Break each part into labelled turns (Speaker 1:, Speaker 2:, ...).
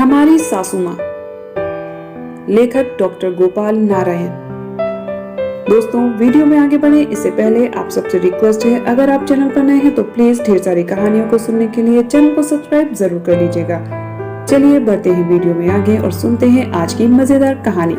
Speaker 1: हमारी सासू माँ, लेखक डॉक्टर गोपाल नारायण। दोस्तों, वीडियो में आगे बढ़े इससे पहले आप सबसे रिक्वेस्ट है, अगर आप चैनल पर नए हैं तो प्लीज ढेर सारी कहानियों को सुनने के लिए चैनल को सब्सक्राइब जरूर कर लीजिएगा। चलिए बढ़ते हैं वीडियो में आगे और सुनते हैं आज की मजेदार कहानी।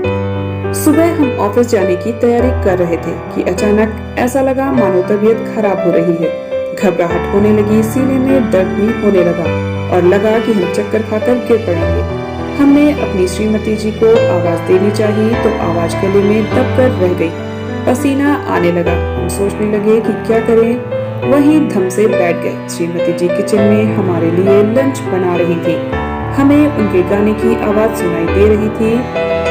Speaker 1: सुबह हम ऑफिस जाने की तैयारी कर रहे थे कि अचानक ऐसा लगा मानो तबीयत खराब हो रही है। घबराहट होने लगी, सीने में दर्द भी होने लगा और लगा कि हम चक्कर खाकर गिर पड़ेंगे। हमने अपनी श्रीमती जी को आवाज देनी चाहिए तो आवाज गले में दबकर रह गई। पसीना आने लगा। हम सोचने लगे कि क्या करें, वहीं धम से बैठ गए। श्रीमती जी किचन में हमारे लिए लंच बना रही थी। हमें उनके गाने की आवाज सुनाई दे रही थी।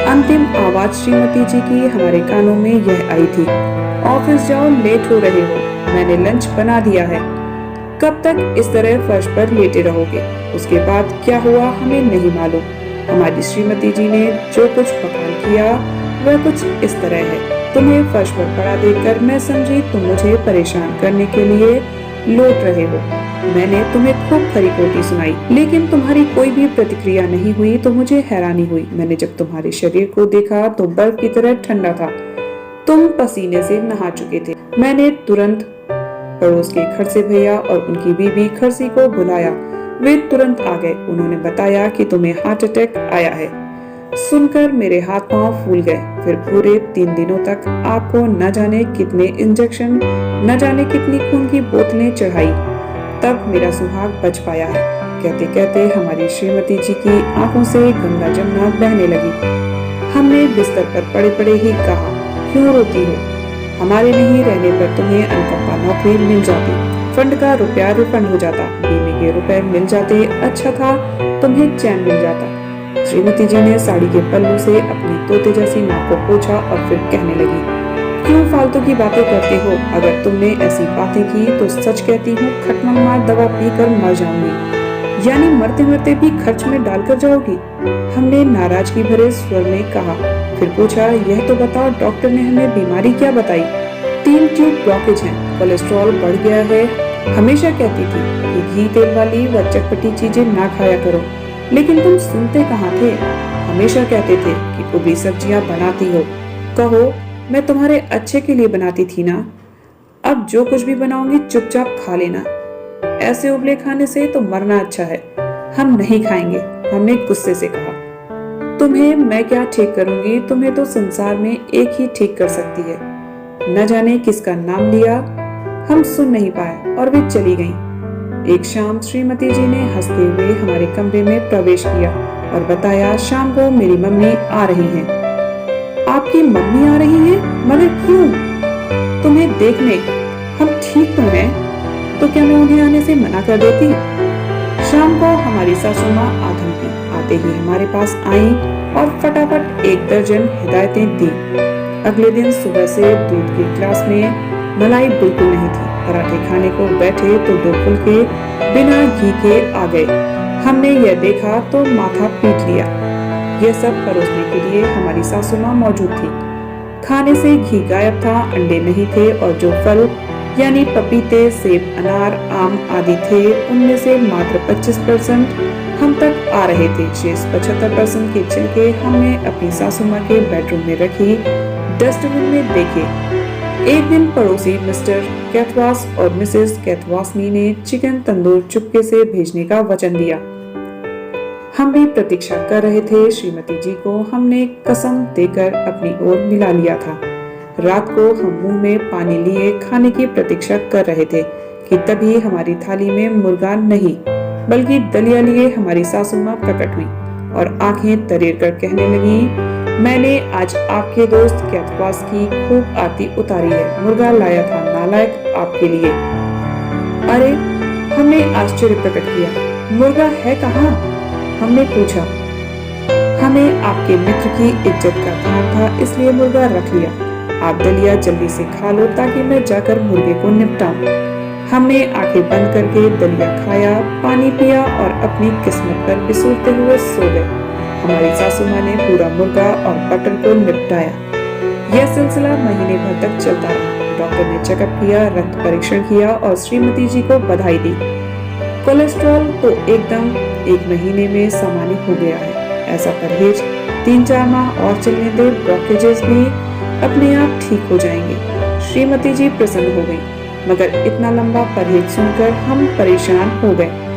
Speaker 1: अंतिम आवाज श्रीमती जी की हमारे कानों में यह आई थी, ऑफिस जाओ, लेट हो रहे हो, मैंने लंच बना दिया है। कब तक इस तरह फर्श पर लेटे रहोगे? उसके बाद क्या हुआ हमें नहीं मालूम। हमारी श्रीमती जी ने जो कुछ बखान किया वह कुछ इस तरह है, तुम्हें फर्श पर पड़ा देखकर मैं समझी तुम मुझे परेशान करने के लिए लौट रहे हो। मैंने तुम्हें खूब खरी खोटी सुनाई, लेकिन तुम्हारी कोई भी प्रतिक्रिया नहीं हुई तो मुझे हैरानी हुई। मैंने जब तुम्हारे शरीर को देखा तो बर्फ की तरह ठंडा था। तुम पसीने से नहा चुके थे। मैंने तुरंत पड़ोस के खरसे भैया और उनकी बीवी खरसी को बुलाया। वे तुरंत आ गए। उन्होंने बताया कि तुम्हें हार्ट अटैक आया है। सुनकर मेरे हाथ पांव फूल गए। फिर पूरे 3 दिनों तक आपको न जाने कितने इंजेक्शन, न जाने कितनी खून की बोतलें चढ़ाई, तब मेरा सुहाग बच पाया है। कहते कहते हमारी श्रीमती जी की आंखों से गंगा जमुना बहने लगी। हमने बिस्तर पर पड़े पड़े ही कहा, क्यों रोती हो? हमारे नहीं रहने पर तुम्हें अनकप्पा नौकरी मिल जाती, फंड का रुपया रिफंड हो जाता, बीमे के रुपए मिल जाते, अच्छा था तुम्हें चैन मिल जाता। श्रीमती जी ने साड़ी के पल्लू से अपनी तोते जैसी नाक को पोंछा और फिर कहने लगी, क्यों फालतू की बातें करते हो? अगर तुमने ऐसी बातें की तो सच कहती हूँ, खटमलमार दवा पीकर मर जाऊंगी। यानी मरते मरते भी खर्च में डालकर जाओगी? हमने नाराजगी भरे स्वर में कहा। फिर पूछा, यह तो बताओ डॉक्टर ने हमें बीमारी क्या बताई? 3 ट्यूब ब्लॉकेज हैं, कोलेस्ट्रॉल बढ़ गया है। हमेशा कहती थी कि घी तेल वाली व चटपटी चीजें ना खाया करो, लेकिन तुम सुनते कहाँ थे? हमेशा कहते थे कि उबली सब्जियां बनाती हो, कहो मैं तुम्हारे अच्छे के लिए बनाती थी ना। अब जो कुछ भी बनाऊंगी चुपचाप खा लेना। ऐसे उबले खाने से तो मरना अच्छा है। हम नहीं खाएंगे, हमने गुस्से से कहा। तुम्हें मैं क्या ठीक करूंगी, तुम्हें तो संसार में एक ही ठीक कर सकती है। न जाने किसका नाम लिया, हम सुन नहीं पाए और वे चली गईं। एक शाम श्रीमती जी ने हंसते हुए हमारे कमरे में प्रवेश किया और बताया, शाम को मेरी मम्मी आ रही हैं। आपकी मम्मी आ रही हैं? मगर क्यों? तुम्हें देखने। हम ठीक तो हैं, तो क्या मैं उन्हें आने से मना कर देती? शाम को हमारी सासू माँ आधम की आते ही हमारे पास आई और फटाफट 1 दर्जन हिदायतें दी। अगले दिन सुबह से दूध के गिलास में मलाई बिल्कुल नहीं थी। पराठे खाने को बैठे तो 2 फुलके बिना घी के आ गए। हमने यह देखा तो माथा पीट लिया। यह सब परोसने के लिए हमारी सासू माँ मौजूद थी। खाने से घी गायब था, अंडे नहीं थे और जो फल यानी पपीते, सेब, अनार, आम आदि थे, उनमें से मात्र 25% हम तक आ रहे थे। शेष 75% के छिलके हमने अपनी सासू माँ के बेडरूम में रखी डस्टबिन में देखे। एक दिन पड़ोसी मिस्टर कैथवास और मिसेस कैथवासनी ने चिकन तंदूर चुपके से भेजने का वचन दिया। हम भी प्रतीक्षा कर रहे थे। श्रीमती जी को हमने कसम देकर अपनी ओर मिला लिया था। रात को हम मुंह में पानी लिए खाने की प्रतीक्षा कर रहे थे कि तभी हमारी थाली में मुर्गा नहीं बल्कि दलिया लिए हमारी सासू माँ प्रकट हुई और आंखें तरेर कर कहने लगी, मैंने आज आपके दोस्त कैथवास की खूब आरती उतारी है, मुर्गा लाया था नालायक आपके लिए। अरे, हमने आश्चर्य प्रकट किया। मुर्गा है कहाँ? हमने पूछा। हमें आपके मित्र की इज्जत का ध्यान था, इसलिए मुर्गा रख लिया। आप दलिया जल्दी से खा लो ताकि मैं जाकर मुर्गे को निपटाऊं। हमने आंखें बंद करके दलिया खाया, पानी पिया और अपनी किस्मत पर बिसूरते हुए सो गए। हमारी सासू माँ ने पूरा मुर्गा और बटर को निपटाया। यह सिलसिला महीने भर तक चलता रहा। डॉक्टर ने चेकअप किया, रक्त परीक्षण किया और श्रीमती जी को बधाई दी। कोलेस्ट्रॉल तो एकदम 1 महीने में सामान्य हो गया है। ऐसा परहेज 3-4 माह और चलने दे, ब्लॉकेजेस भी अपने आप ठीक हो जाएंगे। श्रीमती जी प्रसन्न हो गई, मगर इतना लंबा परहेज सुनकर हम परेशान हो गए।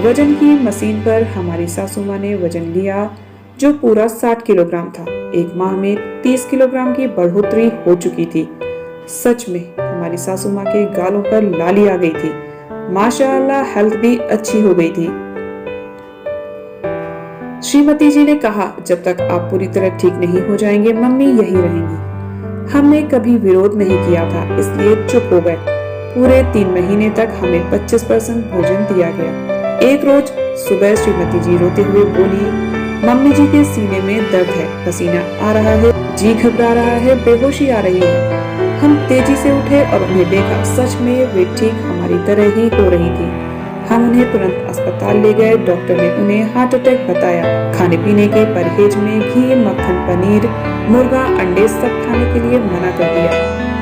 Speaker 1: वजन की मशीन पर हमारी सासू माँ ने वजन लिया, जो पूरा 60 किलोग्राम था। 1 माह में 30 किलोग्राम की बढ़ोतरी हो चुकी थी। सच में हमारी सासू माँ के गालों पर लाली आ गई थी। माशाअल्लाह हेल्थ भी अच्छी हो गई थी। श्रीमती जी ने कहा, जब तक आप पूरी तरह ठीक नहीं हो जाएंगे मम्मी यहीं रहेंगी। हमने कभी विरोध नहीं किया था, इसलिए चुप हो गए। पूरे 3 महीने तक हमें 25% भोजन दिया गया। एक रोज सुबह श्रीमती जी रोते हुए बोली, मम्मी जी के सीने में दर्द है, पसीना आ रहा है, जी घबरा रहा है, बेहोशी आ रही है। हम तेजी से उठे और उन्हें देखा। सच में वे ठीक हमारी तरह ही हो रही थी। हम उन्हें तुरंत अस्पताल ले गए। डॉक्टर ने उन्हें हार्ट अटैक बताया। खाने पीने के परहेज में घी, मक्खन, पनीर, मुर्गा, अंडे सब खाने के लिए मना कर दिया।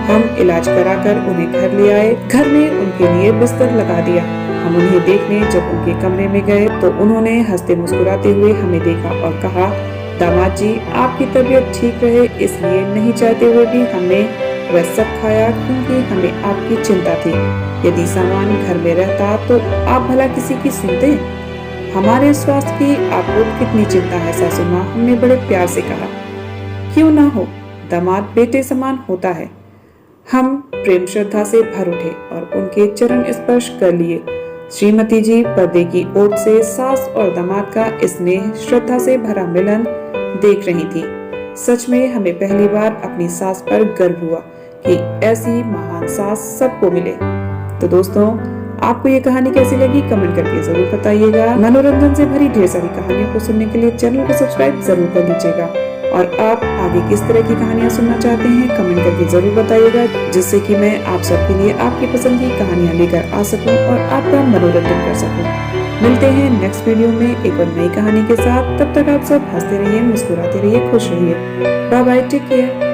Speaker 1: हम इलाज कराकर उन्हें घर ले आए। घर में उनके लिए बिस्तर लगा दिया। हम उन्हें देखने जब उनके कमरे में गए तो उन्होंने हंसते मुस्कुराते हुए हमें देखा और कहा, दामाद जी आपकी तबीयत ठीक रहे इसलिए नहीं चाहते हुए भी हमने वह सब खाया, क्योंकि हमें आपकी चिंता थी। यदि सामान घर में रहता तो आप भला किसी की सुनते? हमारे स्वास्थ्य की आपको कितनी चिंता है सासू माँ, हमने बड़े प्यार से कहा। क्यों ना हो, दामाद बेटे समान होता है। हम प्रेम श्रद्धा से भर उठे और उनके चरण स्पर्श कर लिए। श्रीमती जी पर्दे की ओट से सास और दामाद का स्नेह, श्रद्धा से भरा मिलन देख रही थी। सच में हमें पहली बार अपनी सास पर गर्व हुआ कि ऐसी महान सास सबको मिले। तो दोस्तों, आपको ये कहानी कैसी लगी कमेंट करके जरूर बताइएगा। मनोरंजन से भरी ढेर सारी कहानियों को सुनने के लिए चैनल को सब्सक्राइब जरूर कर लीजिएगा। और आप आगे किस तरह की कहानियां सुनना चाहते हैं कमेंट करके जरूर बताइएगा, जिससे कि मैं आप सबके लिए आपकी पसंद की कहानियां लेकर आ सकूं और आपका मनोरंजन कर सकूं। मिलते हैं नेक्स्ट वीडियो में एक और नई कहानी के साथ। तब तक आप सब हंसते रहिए, मुस्कुराते रहिए, खुश रहिए। Bye bye, take care.